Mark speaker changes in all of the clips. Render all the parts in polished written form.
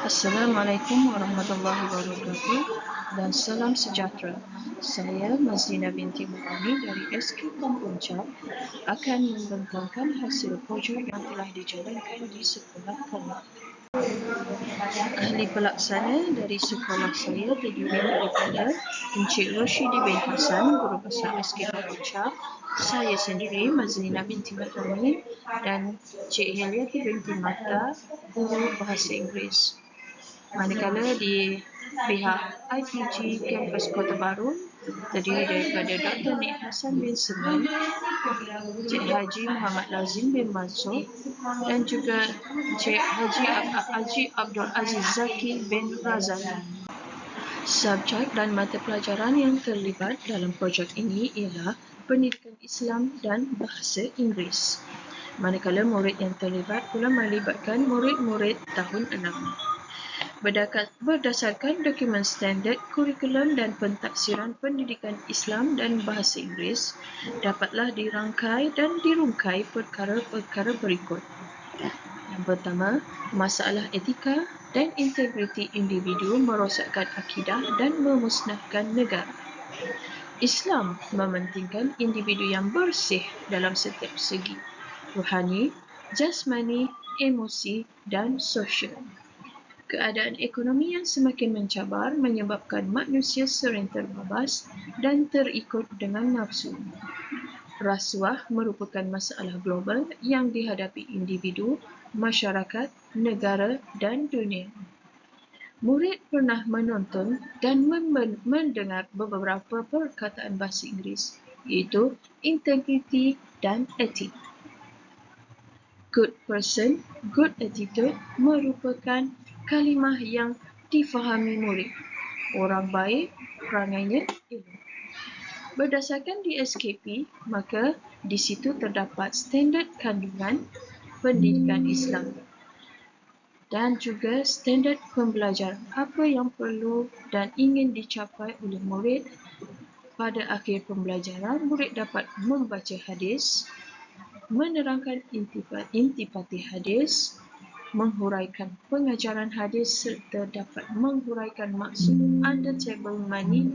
Speaker 1: Assalamualaikum warahmatullahi wabarakatuh dan salam sejahtera. Saya Mazlina binti Mu'ani dari SK Kampung Cap akan membentangkan hasil projek yang telah dijalankan di sekolah kami. Ahli pelaksana dari sekolah saya terdiri daripada Encik Roshidi bin Hassan, Guru Besar SK Kampung Cap, saya sendiri Mazlina binti Mu'ani dan Cik Heliati binti Mata, Guru Bahasa Inggeris. Manakala di pihak IPG Kampus Kota Baru terdiri daripada Dr. Nik Hassan bin Semen, Cik Haji Muhammad Lazim bin Mansur dan juga Cik Haji Abdul Aziz Zaki bin Razali. Subjek dan mata pelajaran yang terlibat dalam projek ini ialah pendidikan Islam dan bahasa Inggeris. Manakala murid yang terlibat pula melibatkan murid-murid tahun 6. Berdasarkan dokumen standard kurikulum dan pentafsiran pendidikan Islam dan bahasa Inggeris, dapatlah dirangkai dan dirungkai perkara-perkara berikut. Yang pertama, masalah etika dan integriti individu merosakkan akidah dan memusnahkan negara. Islam mementingkan individu yang bersih dalam setiap segi, rohani, jasmani, emosi dan sosial. Keadaan ekonomi yang semakin mencabar menyebabkan manusia sering terbabas dan terikut dengan nafsu. Rasuah merupakan masalah global yang dihadapi individu, masyarakat, negara dan dunia. Murid pernah menonton dan mendengar beberapa perkataan bahasa Inggeris, iaitu integriti dan etik. Good person, good attitude merupakan kalimah yang difahami murid. Orang baik, perangainya elok. Berdasarkan di SKP, maka di situ terdapat standard kandungan pendidikan Islam dan juga standard pembelajaran apa yang perlu dan ingin dicapai oleh murid. Pada akhir pembelajaran, murid dapat membaca hadis, menerangkan intipati hadis, menghuraikan pengajaran hadis serta dapat menghuraikan maksud under table money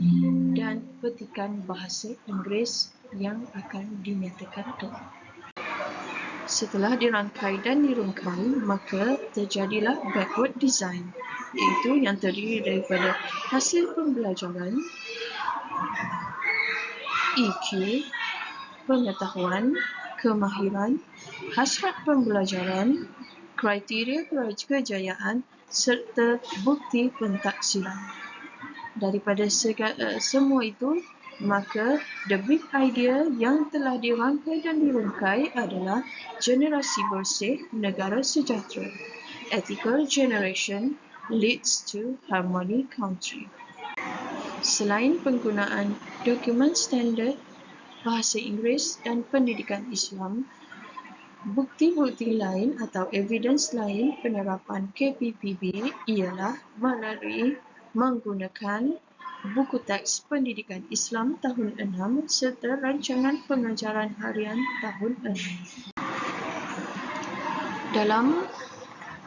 Speaker 1: dan petikan bahasa Inggeris yang akan dinyatakan telah. Setelah dirangkai dan dirungkai, maka terjadilah backward design, iaitu yang terdiri daripada hasil pembelajaran, EQ, pengetahuan, kemahiran, hasrat pembelajaran, kriteria kejayaan serta bukti pentafsiran. Daripada semua itu, maka the big idea yang telah dirangkai dan dirungkai adalah generasi bersih, negara sejahtera. Ethical generation leads to harmony country. Selain penggunaan dokumen standard bahasa Inggeris dan pendidikan Islam, bukti-bukti lain atau evidence lain penerapan KPPB ialah melalui menggunakan buku teks pendidikan Islam tahun 6 serta rancangan pengajaran harian tahun 6. Dalam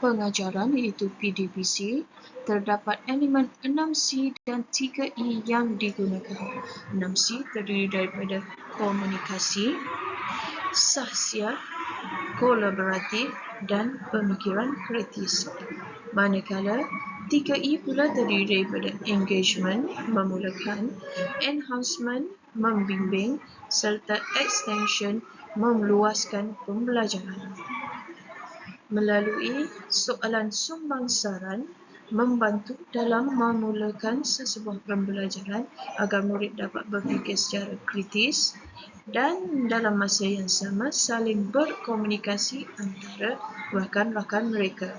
Speaker 1: pengajaran iaitu PDPC, terdapat elemen 6C dan 3E yang digunakan. 6C terdiri daripada komunikasi, sahsiat, kolaboratif dan pemikiran kritis. Manakala 3E pula terdiri daripada engagement, memulakan, enhancement, membimbing serta extension, meluaskan pembelajaran. Melalui soalan sumbang saran, membantu dalam memulakan sesebuah pembelajaran agar murid dapat berfikir secara kritis dan dalam masa yang sama saling berkomunikasi antara rakan-rakan mereka.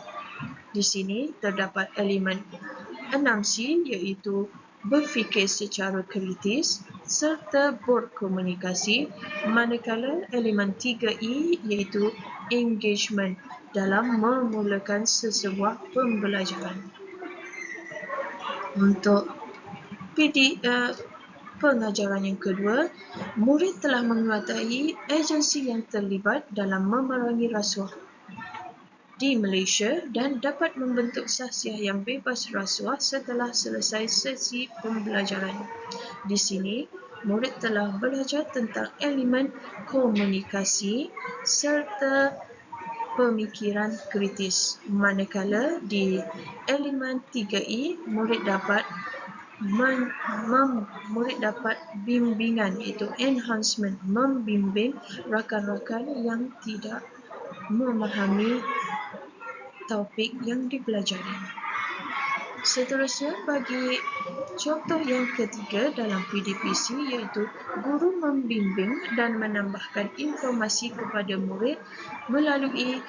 Speaker 1: Di sini terdapat elemen 6C iaitu berfikir secara kritis serta berkomunikasi, manakala elemen 3E iaitu engagement dalam memulakan sesebuah pembelajaran. Untuk pengajaran yang kedua, murid telah menguasai agensi yang terlibat dalam memerangi rasuah. di Malaysia dan dapat membentuk sahsiah yang bebas rasuah setelah selesai sesi pembelajaran. Di sini, murid telah belajar tentang elemen komunikasi serta pemikiran kritis, manakala di elemen 3E, murid dapat bimbingan, iaitu enhancement, membimbing rakan-rakan yang tidak memahami topik yang dipelajari. Seterusnya, bagi contoh yang ketiga dalam PDPC, iaitu guru membimbing dan menambahkan informasi kepada murid melalui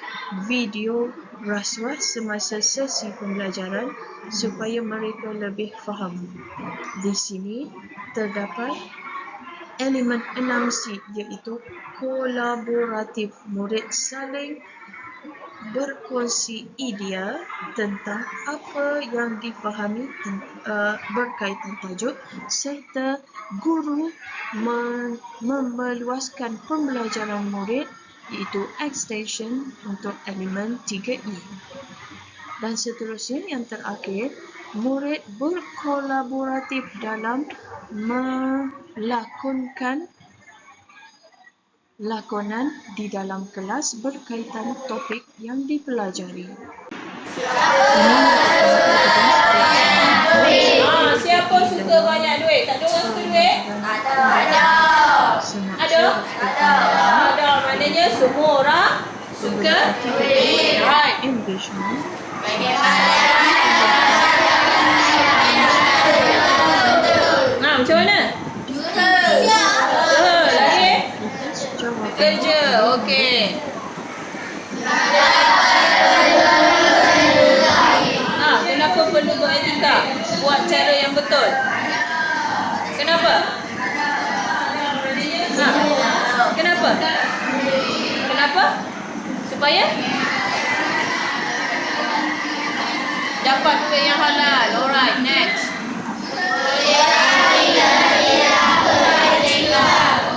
Speaker 1: video rasuah semasa sesi pembelajaran supaya mereka lebih faham. Di sini terdapat elemen 6C, iaitu kolaboratif. Murid saling berkongsi idea tentang apa yang difahami berkaitan tajuk, serta guru memeluaskan pembelajaran murid, iaitu extension untuk elemen 3E. Dan seterusnya, yang terakhir, murid berkolaboratif dalam melakonkan lakonan di dalam kelas berkaitan topik yang dipelajari.
Speaker 2: Siapa suka banyak duit? Tak ada orang suka duit? Ada. Ada. Maknanya semua orang suka duit. Right.
Speaker 1: Engagement.
Speaker 2: Macam mana? Lagi? Kerja. Okey. Kenapa perlu beretika? Buat cara yang betul. Kenapa? Kenapa? Kenapa? Supaya dapat duit yang halal. Alright, next.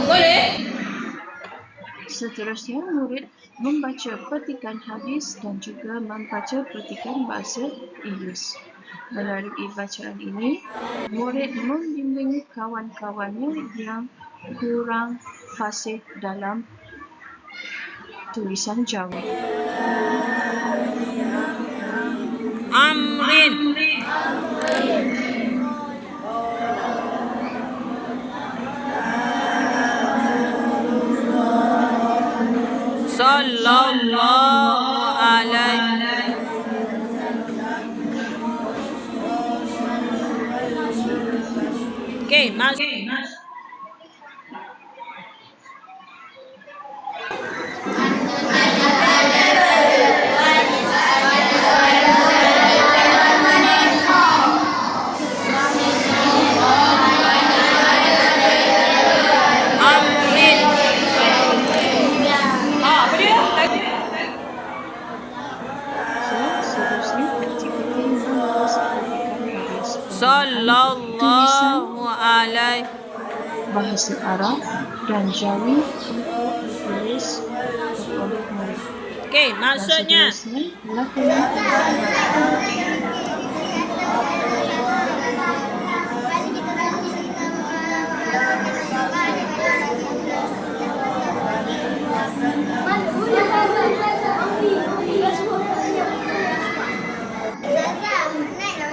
Speaker 2: Boleh?
Speaker 1: Seterusnya, murid membaca petikan hadis dan juga membaca petikan bahasa Inggeris. Melalui bacaan ini, murid membimbing kawan-kawannya yang kurang fasih dalam tulisan Jawa.
Speaker 2: Amrin. Sallallahu alaihi. Okey, mas. Amrin. Apa dia?
Speaker 1: Seterusnya, aktiviti menulis petikan hadis.
Speaker 2: Sallallahu alaihi.
Speaker 1: Bahasa Arab dan Jawi untuk ditulis oleh murid.
Speaker 2: Okey, maksudnya.
Speaker 1: Seterusnya, lakonan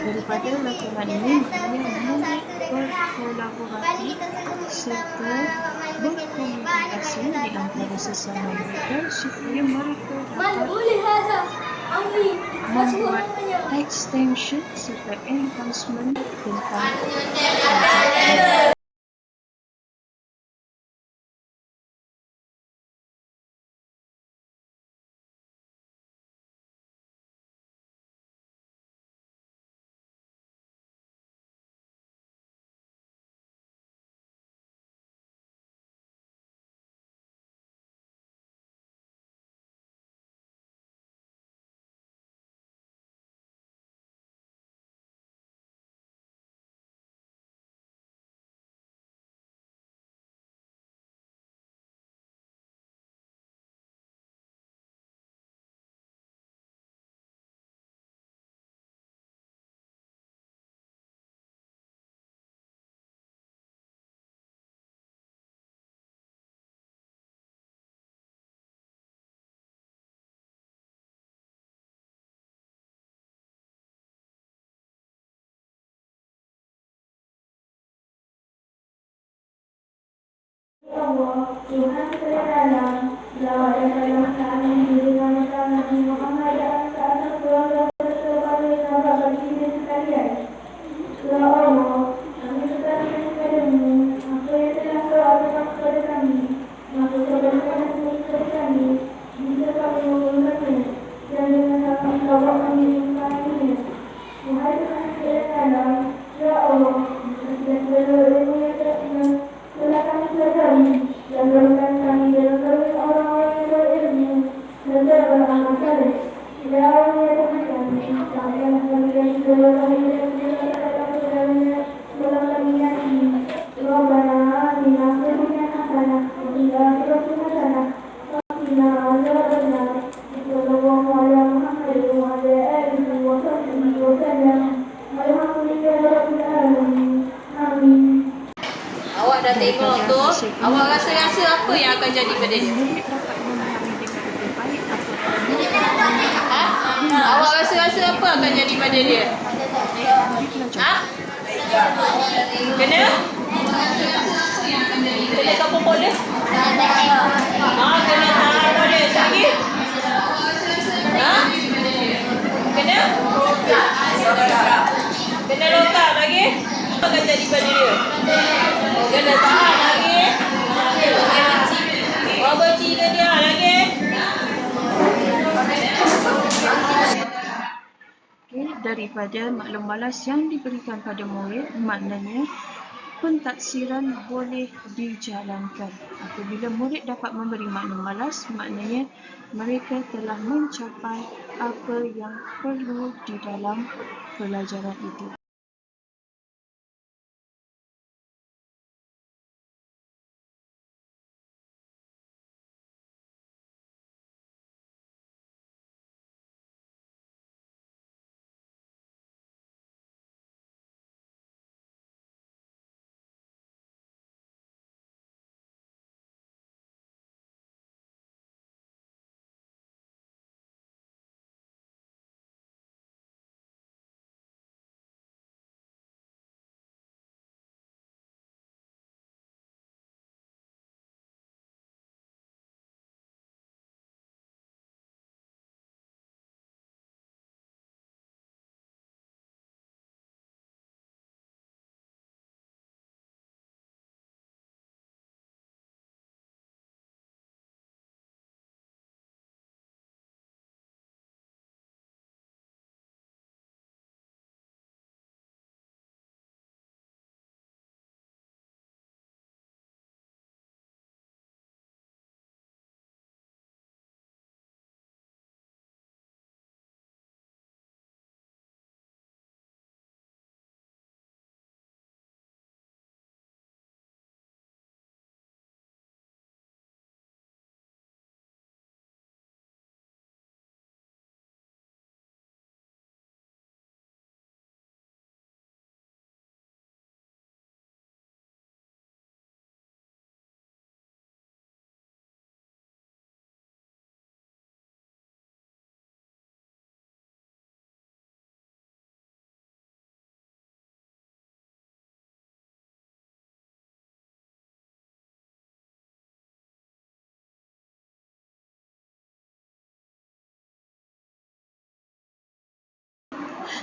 Speaker 1: daripada lakonan ini, maknanya murid berkolaborasi serta berkomunikasi di antara sesama mereka supaya mereka dapat membuat extension serta enhancement tentang
Speaker 3: Allah, Tuhan sekalian, selawat dan salam kami diberikan kepada Nabi Muhammad dan atas keluarga beserta sahabat baginda sekalian. Ya Allah, kami berserah kepadamu, apa yang telah Kau aturkan kepada kami, maka kebaikan kepada kami, jika kami menggunakannya, dan dengan salam selawat kami mengkaitkannya. Wahai Tuhan sekalian, ya Allah, setiap ilmu yang telah kami pelajari, dan berikan kami dalam karunia orang-orang yang berilmu dan beramal saleh. Ya Allah, ya Tuhan kami, sampaikan kami dan segala kami dan segala kata saudaranya dalam kami yakini. Rabbana atina fid dunya hasanah wa fil akhirati hasanah wa qina adzabannar. Sallallahu ala Muhammad wa ala alihi wa sahbihi wa sallam. Alhamdulillahi rabbil alamin. Amin.
Speaker 2: Awak dah tengok tu, awak rasa-rasa apa yang akan jadi pada dia?
Speaker 1: Murid dapat memahami dengan lebih baik apa
Speaker 2: Awak rasa-rasa apa akan jadi pada dia? Ha? Kena? Kena kapal polis? Kena tahan polis lagi? Ha? Kena? Kena lokal lagi? Apa akan jadi pada dia? Kena tahan lagi? Oh, benci ke dia lagi?
Speaker 1: daripada maklum balas yang diberikan pada murid, maknanya pentaksiran boleh dijalankan. Apabila murid dapat memberi maklum balas, maknanya mereka telah mencapai apa yang perlu di dalam pelajaran itu.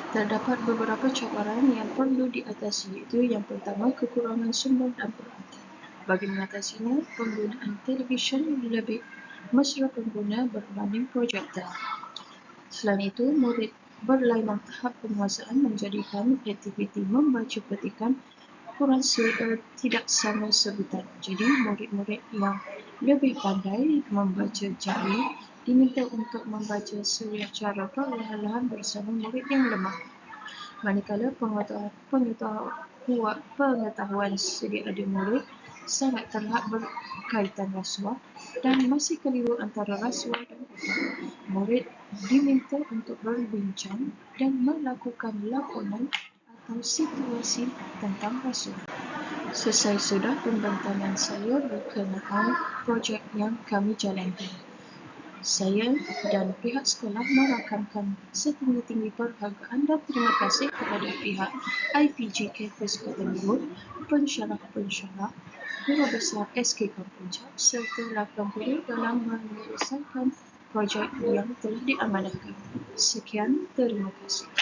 Speaker 1: Terdapat beberapa cabaran yang perlu diatasi, iaitu yang pertama, kekurangan sumber dan peralatan. Bagi mengatasinya, penggunaan televisyen lebih mesra pengguna berbanding projektor. Selain itu, murid berlainan tahap penguasaan menjadikan aktiviti membaca petikan kurang tidak sama sebutan. Jadi, murid-murid yang lebih pandai membaca jari diminta untuk membaca secara perlahan-lahan bersama murid yang lemah. Manakala pengetahuan sedia ada murid sangat terhad berkaitan rasuah dan masih keliru antara rasuah dan hutang. Murid diminta untuk berbincang dan melakukan lakonan atau situasi tentang rasuah. Selesai sudah pembentangan saya berkenaan projek yang kami jalankan. Saya dan pihak sekolah merakamkan setinggi-tinggi penghargaan dan terima kasih kepada pihak IPG Campus Kota Luhur, pensyarah pensyarah Guru Besar SK Puncak serta 8 guru dalam menyelesaikan projek yang telah diamanahkan. Sekian, terima kasih.